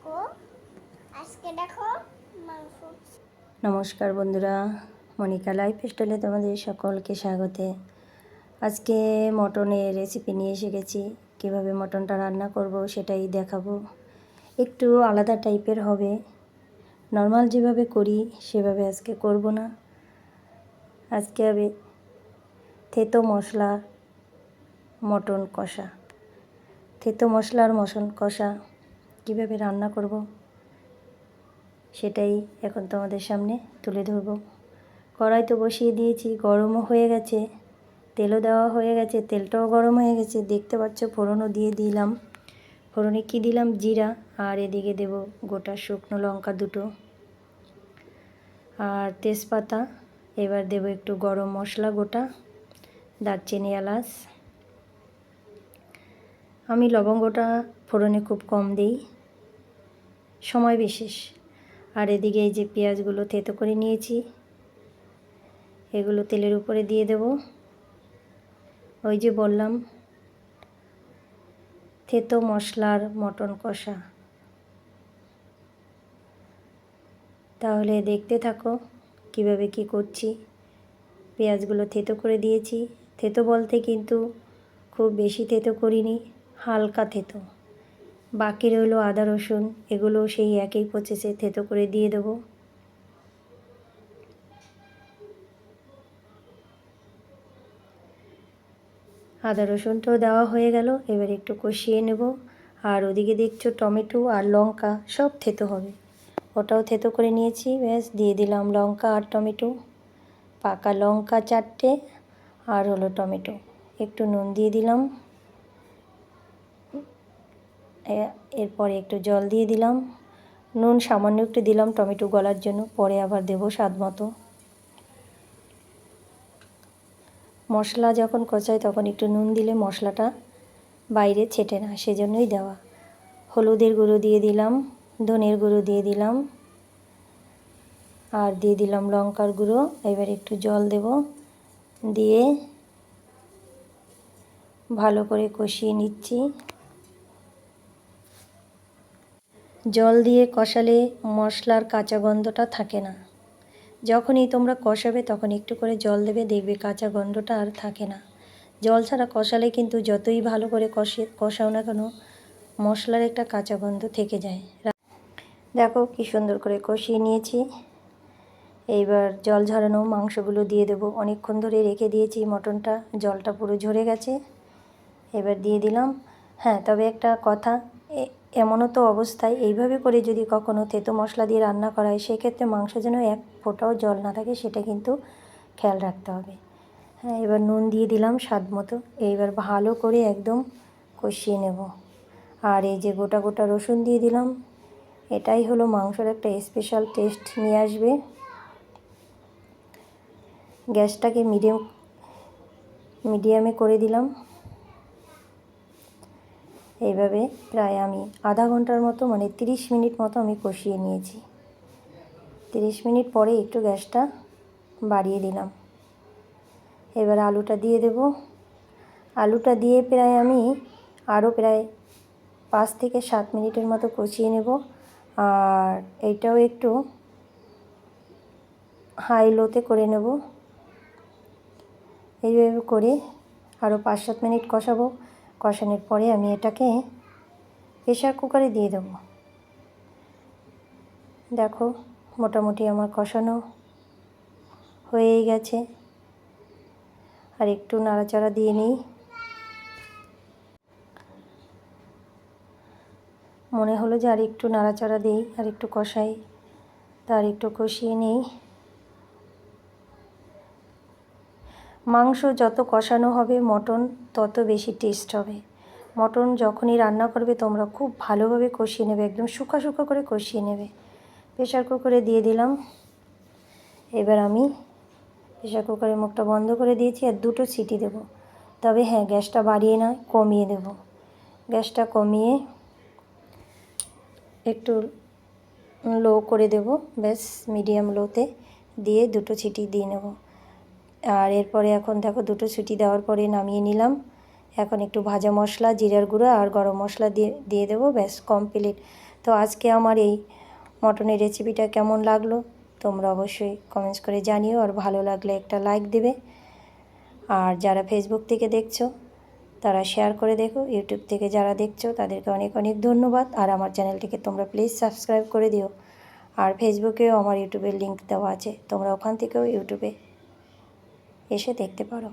থাকো। আজকে দেখো মাংস। নমস্কার বন্ধুরা, মনিকা লাইফ স্টাইলে তোমাদের সকলকে স্বাগতে। আজকে মটনের রেসিপি নিয়ে এসে গেছি। কীভাবে মটনটা রান্না করব সেটাই দেখাবো। একটু আলাদা টাইপের হবে, নর্মাল যেভাবে করি সেভাবে আজকে করব না। আজকে হবে থেতো মশলা মটন কষা। থেতো মশলার মটন কষা কীভাবে রান্না করব সেটাই এখন তোমাদের সামনে তুলে ধরব। কড়াই তো বসিয়ে দিয়েছি, গরমও হয়ে গেছে, তেলও দেওয়া হয়ে গেছে, তেলটাও গরম হয়ে গেছে। দেখতে পাচ্ছ ফোড়নও দিয়ে দিলাম। ফোড়নে কি দিলাম? জিরা, আর এদিকে দেব গোটা শুকনো লঙ্কা দুটো আর তেজপাতা। এবার দেব একটু গরম মশলা গোটা, দারচিনি, এলাচ। আমি লবঙ্গটা ফোড়নে খুব কম দিই, সময় বিশেষ। আর এদিকে এই যে পেঁয়াজগুলো থেতো করে নিয়েছি, এগুলো তেলের উপরে দিয়ে দেব। ওই যে বললাম থেতো মশলার মটন কষা। তাহলে দেখতে থাকো কিভাবে কি করছি। পেঁয়াজগুলো থেতো করে দিয়েছি। থেতো বলতে কিন্তু খুব বেশি থেতো করিনি, হালকা থেতো। বাকি রইল আদা রসুন, এগুলো সেই একই প্রসেসে থেতো করে দিয়ে দেবো। আদা রসুনটাও দেওয়া হয়ে গেল। এবার একটু কষিয়ে নেব। আর ওদিকে দেখছো টমেটো আর লঙ্কা সব থেতো হবে, ওটাও থেতো করে নিয়েছি। ব্যাস দিয়ে দিলাম লঙ্কা আর টমেটো, পাকা লঙ্কা 4টে, আর হলো টমেটো। একটু নুন দিয়ে দিলাম, এরপরে একটু জল দিয়ে দিলাম। নুন সামান্য একটু দিলাম টমেটো গলার জন্য, পরে আবার দেবো স্বাদ মতো। মশলা যখন কষাই তখন একটু নুন দিলে মশলাটা বাইরে ছেটে না, সেজন্যই দেওয়া। হলুদের গুঁড়ো দিয়ে দিলাম, ধনের গুঁড়ো দিয়ে দিলাম, আর দিয়ে দিলাম লঙ্কার গুঁড়ো। এবার একটু জল দেব, দিয়ে ভালো করে কষিয়ে নিচ্ছি। জল দিয়ে কষালে মশলার কাঁচা গন্ধটা থাকে না। যখনই তোমরা কষাবে তখন একটু করে জল দেবে, দেখবে কাঁচা গন্ধটা আর থাকে না। জল ছাড়া কষালে কিন্তু যতই ভালো করে কষাও না কেন, মশলার একটা কাঁচা গন্ধ থেকে যায়। দেখো কি সুন্দর করে কষিয়ে নিয়েছি। এইবার জল ঝরানো মাংসগুলো দিয়ে দেবো। অনেকক্ষণ ধরে রেখে দিয়েছি মটনটা, জলটা পুরো ঝরে গেছে। এবার দিয়ে দিলাম। হ্যাঁ, তবে একটা কথা, এমনও তো অবস্থায় এইভাবে করে যদি কখনও থেতো মশলা দিয়ে রান্না করা হয়, সেক্ষেত্রে মাংস যেন এক ফোঁটাও জল না থাকে, সেটা কিন্তু খেয়াল রাখতে হবে। হ্যাঁ, এবার নুন দিয়ে দিলাম স্বাদ মতো। এইবার ভালো করে একদম কষিয়ে নেব। আর এই যে গোটা গোটা রসুন দিয়ে দিলাম, এটাই হলো মাংসের একটা স্পেশাল টেস্ট নিয়ে আসবে। গ্যাসটাকে মিডিয়ামে করে দিলাম। এইভাবে প্রায় আমি আধা ঘন্টার মতো, মানে 30 মিনিট মতো আমি কষিয়ে নিয়েছি। 30 মিনিট পরে একটু গ্যাসটা বাড়িয়ে দিলাম। এবার আলুটা দিয়ে দেব। আলুটা দিয়ে প্রায় আমি আরও প্রায় 5 থেকে 7 মিনিটের মতো কষিয়ে নেব। আর এইটাও একটু হাই লোতে করে নেব। এইভাবে করে আরও 5-7 মিনিট কষাবো। কষানোর পরে আমি এটাকে প্রেশার কুকারে দিয়ে দেব। দেখো মোটামুটি আমার কষানো হয়েই গেছে। আর একটু নাড়াচাড়া দিয়ে নিই। মনে হলো যে আর একটু নাড়াচাড়া দিই, আর একটু কষাই, তার একটু কষিয়ে নিই। মাংস যত কষানো হবে মটন তত বেশি টেস্ট হবে। মটন যখনই রান্না করবে তোমরা খুব ভালোভাবে কষিয়ে নেবে, একদম শুকা শুকা করে কষিয়ে নেবে। প্রেশার কুকারে দিয়ে দিলাম। এবার আমি প্রেশার কুকারের মুখটা বন্ধ করে দিয়েছি, আর 2টো সিটি দেব। তবে হ্যাঁ, গ্যাসটা বাড়িয়ে নয়, কমিয়ে দেব। গ্যাসটা কমিয়ে একটু লো করে দেব, ব্যাস মিডিয়াম লোতে দিয়ে 2টো সিটি দিয়ে নেব। আর এরপরে এখন দেখো 2টো সিটি দেওয়ার পরে নামিয়ে নিলাম। এখন একটু ভাজা মশলা, জিরার গুঁড়ো আর গরম মশলা দিয়ে দেবো, ব্যাস কমপ্লিট। তো আজকে আমার এই মটনের রেসিপিটা কেমন লাগলো তোমরা অবশ্যই কমেন্টস করে জানিও, আর ভালো লাগলে একটা লাইক দেবে। আর যারা ফেসবুক থেকে দেখছো তারা শেয়ার করে দেখো, ইউটিউব থেকে যারা দেখছো তাদেরকে অনেক অনেক ধন্যবাদ। আর আমার চ্যানেলটিকে তোমরা প্লিজ সাবস্ক্রাইব করে দিও। আর ফেসবুকেও আমার ইউটিউবের লিঙ্ক দেওয়া আছে, তোমরা ওখান থেকেও ইউটিউবে এসে দেখতে পারো।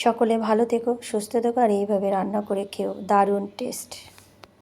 সকলে ভালো থেকো, সুস্থ থেকো, আর এইভাবে রান্না করে খেও, দারুণ টেস্ট।